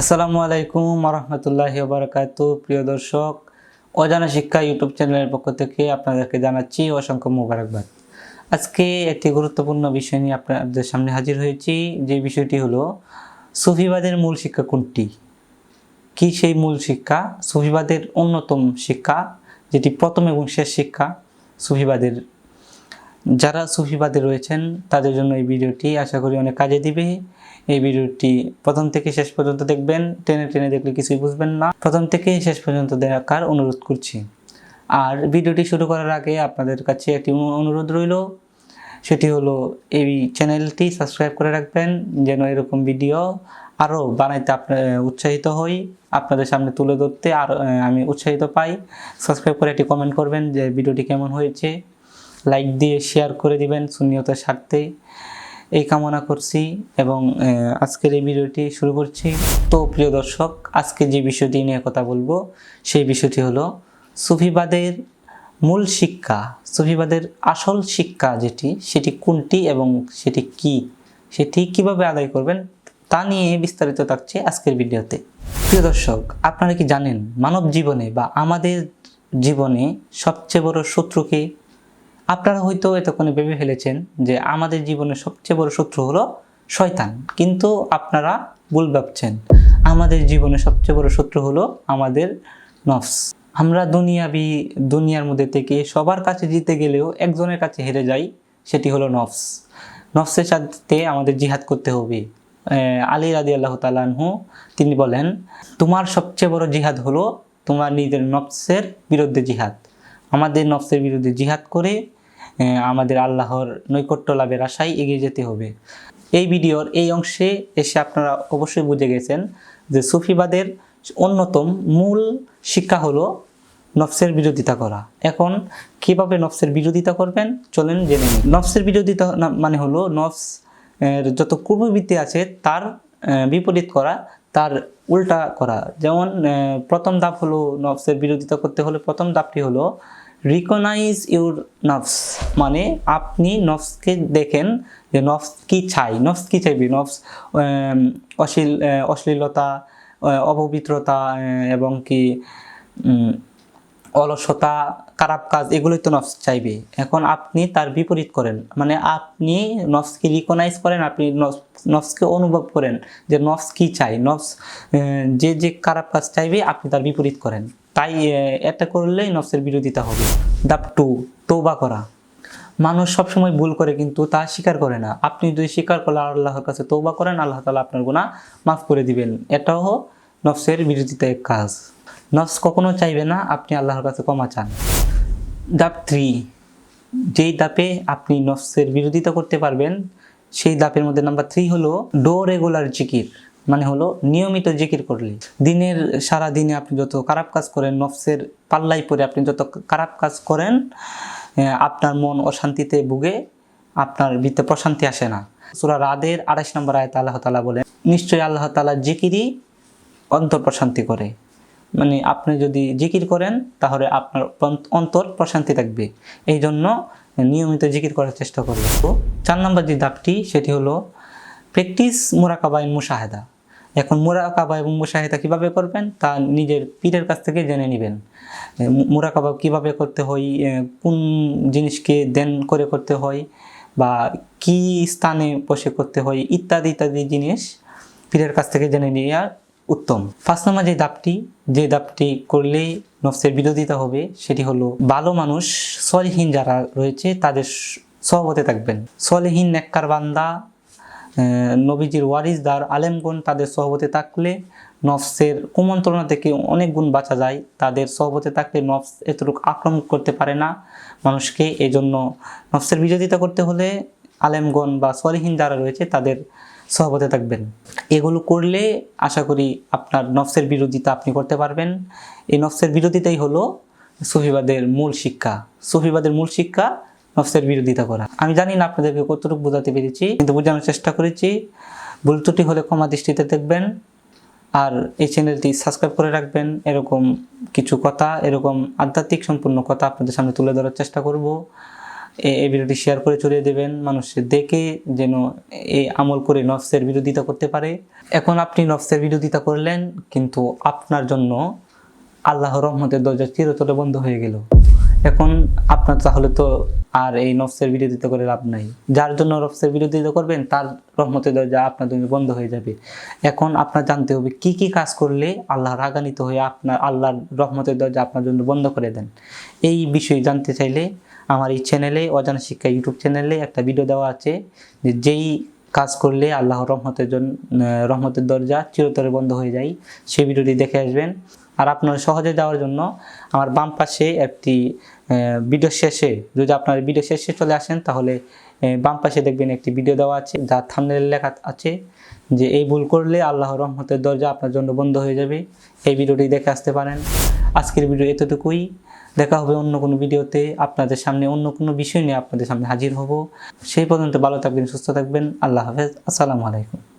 আসসালামু আলাইকুম রহমতুল্লাহি ওয়া বারাকাতুহু। প্রিয় দর্শক, অজানা শিক্ষা ইউটিউব চ্যানেলের পক্ষ থেকে আপনাদেরকে জানাচ্ছি অসংখ্য মোবারকবাদ। আজকে একটি গুরুত্বপূর্ণ বিষয় নিয়ে আপনাদের সামনে হাজির হয়েছি। যে বিষয়টি হলো সুফিবাদের মূল শিক্ষা কোনটি। কি সেই মূল শিক্ষা? সুফিবাদের অন্যতম শিক্ষা, যেটি প্রথম এবং শেষ শিক্ষা সুফিবাদের। যারা সুফিবাদে রয়েছেন তাদের জন্য এই ভিডিওটি আশা করি অনেক কাজে দিবে। এই ভিডিওটি প্রথম থেকে শেষ পর্যন্ত দেখবেন, টেনে টেনে দেখলে কিছুই বুঝবেন না। প্রথম থেকে শেষ পর্যন্ত দেখার অনুরোধ করছি। আর ভিডিওটি শুরু করার আগে আপনাদের কাছে একটি অনুরোধ রইল, সেটি হলো এই চ্যানেলটি সাবস্ক্রাইব করে রাখবেন, যেন এরকম ভিডিও আরও বানাইতে উৎসাহিত হই, আপনাদের সামনে তুলে ধরতে আর আমি উৎসাহিত পাই। সাবস্ক্রাইব করে একটি কমেন্ট করবেন যে ভিডিওটি কেমন হয়েছে, লাইক দিয়ে শেয়ার করে দিবেন সুন্নিয়তের স্বার্থে, এই কামনা করছি। এবং আজকের এই ভিডিওটি শুরু করছি। তো প্রিয় দর্শক, আজকে যে বিষয়টি নিয়ে কথা বলবো সেই বিষয়টি হলো সুফিবাদের মূল শিক্ষা, সুফিবাদের আসল শিক্ষা যেটি, সেটি কোনটি এবং সেটি কি, সেটি কিভাবে আদায় করবেন তা নিয়ে বিস্তারিত থাকছে আজকের ভিডিওতে। প্রিয় দর্শক, আপনারা কি জানেন মানব জীবনে বা আমাদের জীবনে সবচেয়ে বড় শত্রুকে? আপনারা হয়তো এতক্ষণে ভেবে ফেলেছেন যে আমাদের জীবনের সবচেয়ে বড় শত্রু হলো শয়তান, কিন্তু আপনারা ভুল ভাবছেন। আমাদের জীবনের সবচেয়ে বড় শত্রু হলো আমাদের নফস। আমরা দুনিয়ার মধ্যে থেকে সবার কাছে জিতে গেলেও একজনের কাছে হেরে যাই, সেটি হলো নফস। নফসের সাথে আমাদের জিহাদ করতে হবে। আলী রাদিয়াল্লাহু তাআলা আনহু তিনি বলেন, তোমার সবচেয়ে বড় জিহাদ হলো তোমার নিজের নফসের বিরুদ্ধে জিহাদ। আমাদের নফসের বিরুদ্ধে জিহাদ করে আমাদের আল্লাহর নৈকট্য লাভের আশায় এগিয়ে যেতে হবে। এই ভিডিওর এই অংশে এসে আপনারা অবশ্যই বুঝে গেছেন যে সুফিবাদের অন্যতম মূল শিক্ষা হলো নফসের বিরোধিতা করা। এখন কিভাবে নফসের বিরোধিতা করবেন চলেন জেনে নিন। নফসের বিরোধিতা মানে হলো নফস যত কুপ্রবৃত্তি আছে তার বিপরীত করা, তার উল্টা করা। যেমন প্রথম ধাপ হলো নফসের বিরোধিতা করতে হলে প্রথম ধাপটি হলো রিকগনাইজ ইউর নফস, মানে আপনি নফসকে দেখেন যে নফস কি চাই, নফস কি চাইবে। নফস অশ্লীলতা, অপবিত্রতা এবং কি অলসতা, খারাপ কাজ, এগুলোই তো নফস চাইবে। এখন আপনি তার বিপরীত করেন, মানে আপনি নফসকে রিকগনাইজ করেন, আপনি নফসকে অনুভব করেন যে নফস কি চাই। নফস যে খারাপ কাজ চাইবে আপনি তার বিপরীত করেন। তাই এটা করলেই নফসের বিরোধিতা হবে। ধাপ 2, তওবা করা। মানুষ সবসময় ভুল করে কিন্তু তা স্বীকার করে না। আপনি যদি স্বীকার করলে আল্লাহর কাছে তওবা করেন, আল্লাহ তাআলা আপনার গুনাহ মাফ করে দিবেন। এটাও নফসের বিরোধিতার এক কাজ। নফস কখনো চাইবে না আপনি আল্লাহর কাছে ক্ষমা চান। ধাপ 3, যেই ধাপে আপনি নফসের বিরোধিতা করতে পারবেন সেই ধাপের মধ্যে নাম্বার 3 হলো রেগুলার জিকির, মানে হলো নিয়মিত জিকির করলে। সারা দিনে আপনি যত খারাপ কাজ করেন, নফসের পাল্লাই পরে আপনি যত খারাপ কাজ করেন, আপনার মন অশান্তিতে ভুগে, আপনার ভিতরে প্রশান্তি আসে না। সূরা রাদের 28 নম্বর আয়াতে আল্লাহ তাআলা বলেন, নিশ্চয়ই আল্লাহ তাআলা জিকিরই অন্তর প্রশান্তি করে। মানে আপনি যদি জিকির করেন তাহলে আপনার অন্তর প্রশান্তি থাকবে। এই জন্য নিয়মিত জিকির করার চেষ্টা করবে। তো 4 নম্বর যে ধাপটি সেটি হলো প্র্যাকটিস মুরাকাবা এবং মুশাহাদা। এখন মুরাকাবা এবং মুশাহাদা কিভাবে করবেন তা নিজের পীরের কাছ থেকে জেনে নেবেন। মুরাকাবা কিভাবে করতে হয়, কোন জিনিসকে ধ্যান করে করতে হয়, বা কি স্থানে বসে করতে হয়, ইত্যাদি ইত্যাদি জিনিস পীরের কাছ থেকে জেনে নেওয়া উত্তম। 5 নম্বর যে ধাপটি করলেই নফসের বিরোধিতা হবে সেটি হলো ভালো মানুষ, সলিহীন যারা রয়েছে তাদের সহবতে থাকবেন। সলিহীন নেককার বান্দা, নবীজির ওয়ারিসদার আলেমগণ তাদের সহবতে থাকলে নফসের কুমন্ত্রণা থেকে অনেক গুণ বাঁচা যায়। তাদের সহবতে থাকলে নফস এতটুকু আক্রমণ করতে পারে না মানুষকে। এই জন্য নফসের বিরোধিতা করতে হলে আলেমগণ বা সলিহীন যারা রয়েছে তাদের সহবতে থাকবেন। এগুলো করলে আশা করি আপনার নফসের বিরোধিতা আপনি করতে পারবেন। এই নফসের বিরোধিতাই হলো সুফিবাদের মূল শিক্ষা। সুফিবাদের মূল শিক্ষা নফসের বিরোধিতা করা। আমি জানি না আপনাদেরকে কতটুকু বোঝাতে পেরেছি, কিন্তু বোঝানোর চেষ্টা করেছি। ভুল ত্রুটি হলে ক্ষমা দৃষ্টিতে দেখবেন। আর এই চ্যানেলটি সাবস্ক্রাইব করে রাখবেন। এরকম কিছু কথা, এরকম আধ্যাত্মিক সম্পূর্ণ কথা আপনাদের সামনে তুলে ধরার চেষ্টা করব। এই ভিডিওটি শেয়ার করে ছড়িয়ে দেবেন, মানুষের দেখে যেন এই আমল করে নফসের বিরোধিতা করতে পারে। এখন আপনি নফসের বিরোধিতা করলেন, কিন্তু আপনার জন্য আল্লাহর রহমতের দরজা চিরতরে বন্ধ হয়ে গেল। এখন আপনার তাহলে তো আর এই নফসের বিরোধিতা করে লাভ নাই। যার জন্য নফসের বিরোধিতা করবেন তার রহমতের দরজা আপনার জন্য বন্ধ হয়ে যাবে। এখন আপনার জানতে হবে কি কি কাজ করলে আল্লাহ রাগান্বিত হয়ে আপনার আল্লাহর রহমতের দরজা আপনার জন্য বন্ধ করে দেন। এই বিষয়ে জানতে চাইলে আমার এই চ্যানেলে, অজানা শিক্ষা ইউটিউব চ্যানেলে একটা ভিডিও দেওয়া আছে, যে যেই কাজ করলে আল্লাহর রহমতের দরজা চিরতরে বন্ধ হয়ে যায়, সেই ভিডিওটি দেখে আসবেন। আর আপনারা সহজে যাওয়ার জন্য আমার বাম পাশে একটি ভিডিও শেষে, যদি আপনার ভিডিও শেষে চলে আসেন তাহলে বাম পাশে দেখবেন একটি ভিডিও দেওয়া আছে, যার থাম্বনেইল লেখা আছে যে এই ভুল করলে আল্লাহর রহমতের দরজা আপনার জন্য বন্ধ হয়ে যাবে। এই ভিডিওটি দেখে আসতে পারেন। আজকের ভিডিও এতটুকুই। দেখা হবে অন্য কোনো ভিডিওতে, আপনাদের সামনে অন্য কোনো বিষয় নিয়ে আপনাদের সামনে হাজির হব। সেই পর্যন্ত ভালো থাকবেন, সুস্থ থাকবেন। আল্লাহ হাফেজ। আসসালামু আলাইকুম।